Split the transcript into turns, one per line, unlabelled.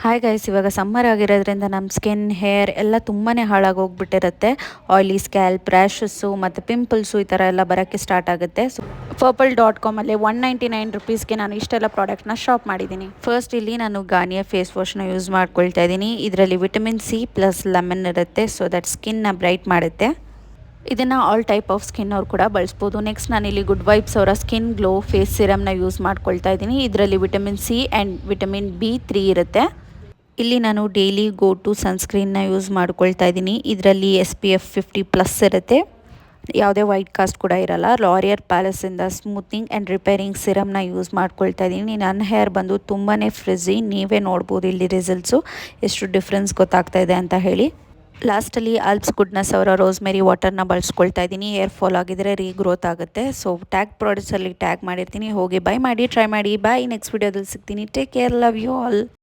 Hi guys, ಇವಾಗ summer ಆಗಿರೋದ್ರಿಂದ ನಮ್ಮ ಸ್ಕಿನ್ ಹೇರ್ ಎಲ್ಲ ತುಂಬಾ ಹಾಳಾಗೋಗ್ಬಿಟ್ಟಿರುತ್ತೆ. ಆಯ್ಲಿ ಸ್ಕ್ಯಾಲ್ಪ್, ರ್ಯಾಷಸ್ಸು ಮತ್ತು ಪಿಂಪಲ್ಸು ಈ ಥರ ಎಲ್ಲ ಬರೋಕ್ಕೆ ಸ್ಟಾರ್ಟ್ ಆಗುತ್ತೆ. ಸೊ Purple.com $199 ನಾನು ಇಷ್ಟೆಲ್ಲ ಪ್ರಾಡಕ್ಟ್ನ ಶಾಪ್ ಮಾಡಿದ್ದೀನಿ. ಫಸ್ಟ್ ಇಲ್ಲಿ ನಾನು ಗಾರ್ನಿಯರ್ ಫೇಸ್ ವಾಶ್ನ ಯೂಸ್ ಮಾಡ್ಕೊಳ್ತಾ ಇದ್ದೀನಿ. ಇದರಲ್ಲಿ ವಿಟಮಿನ್ ಸಿ ಪ್ಲಸ್ ಲೆಮನ್ ಇರುತ್ತೆ. ಸೊ ದಟ್ ಸ್ಕಿನ್ನ ಬ್ರೈಟ್ ಮಾಡುತ್ತೆ. ಇದನ್ನು ಆಲ್ ಟೈಪ್ ಆಫ್ ಸ್ಕಿನ್ ಅವ್ರು ಕೂಡ ಬಳಸ್ಬೋದು. ನೆಕ್ಸ್ಟ್ ನಾನಿಲ್ಲಿ ಗುಡ್ ವೈಬ್ಸ್ ಅವರ ಸ್ಕಿನ್ ಗ್ಲೋ ಫೇಸ್ ಸಿರಮ್ನ ಯೂಸ್ ಮಾಡ್ಕೊಳ್ತಾ ಇದ್ದೀನಿ. ಇದರಲ್ಲಿ vitamin C and vitamin B3 ಇರುತ್ತೆ. ಇಲ್ಲಿ ನಾನು ಡೈಲಿ ಗೋ ಟು ಸನ್ಸ್ಕ್ರೀನ್ನ ಯೂಸ್ ಮಾಡ್ಕೊಳ್ತಾ ಇದ್ದೀನಿ. ಇದರಲ್ಲಿ SPF 50+ ಇರುತ್ತೆ. ಯಾವುದೇ ವೈಟ್ ಕಾಸ್ಟ್ ಕೂಡ ಇರಲ್ಲ. ಲಾರಿಯರ್ ಪ್ಯಾಲೇಸಿಂದ ಸ್ಮೂತಿಂಗ್ ಆ್ಯಂಡ್ ರಿಪೇರಿಂಗ್ ಸಿರಮ್ನ ಯೂಸ್ ಮಾಡ್ಕೊಳ್ತಾ ಇದ್ದೀನಿ. ನನ್ನ ಹೇರ್ ಬಂದು ತುಂಬಾ ಫ್ರಿಝಿ. ನೀವೇ ನೋಡ್ಬೋದು ಇಲ್ಲಿ ರಿಸಲ್ಟ್ಸು ಎಷ್ಟು ಡಿಫ್ರೆನ್ಸ್ ಗೊತ್ತಾಗ್ತಾ ಇದೆ ಅಂತ ಹೇಳಿ. ಲಾಸ್ಟಲ್ಲಿ ಆಲ್ಪ್ಸ್ ಗುಡ್ನೆಸ್ ಅವರ ರೋಸ್ಮೆರಿ ವಾಟರ್ನ ಬಳಸ್ಕೊಳ್ತಾ ಇದ್ದೀನಿ. ಹೇರ್ ಫಾಲ್ ಆಗಿದ್ರೆ ರೀಗ್ರೋತ್ ಆಗುತ್ತೆ. ಸೊ ಟ್ಯಾಗ್ ಪ್ರಾಡಕ್ಟ್ಸಲ್ಲಿ ಟ್ಯಾಗ್ ಮಾಡಿರ್ತೀನಿ, ಹೋಗಿ ಬೈ ಮಾಡಿ, ಟ್ರೈ ಮಾಡಿ. ಬಾಯ್, ನೆಕ್ಸ್ಟ್ ವಿಡಿಯೋದಲ್ಲಿ ಸಿಗ್ತೀನಿ. Take care, love you all.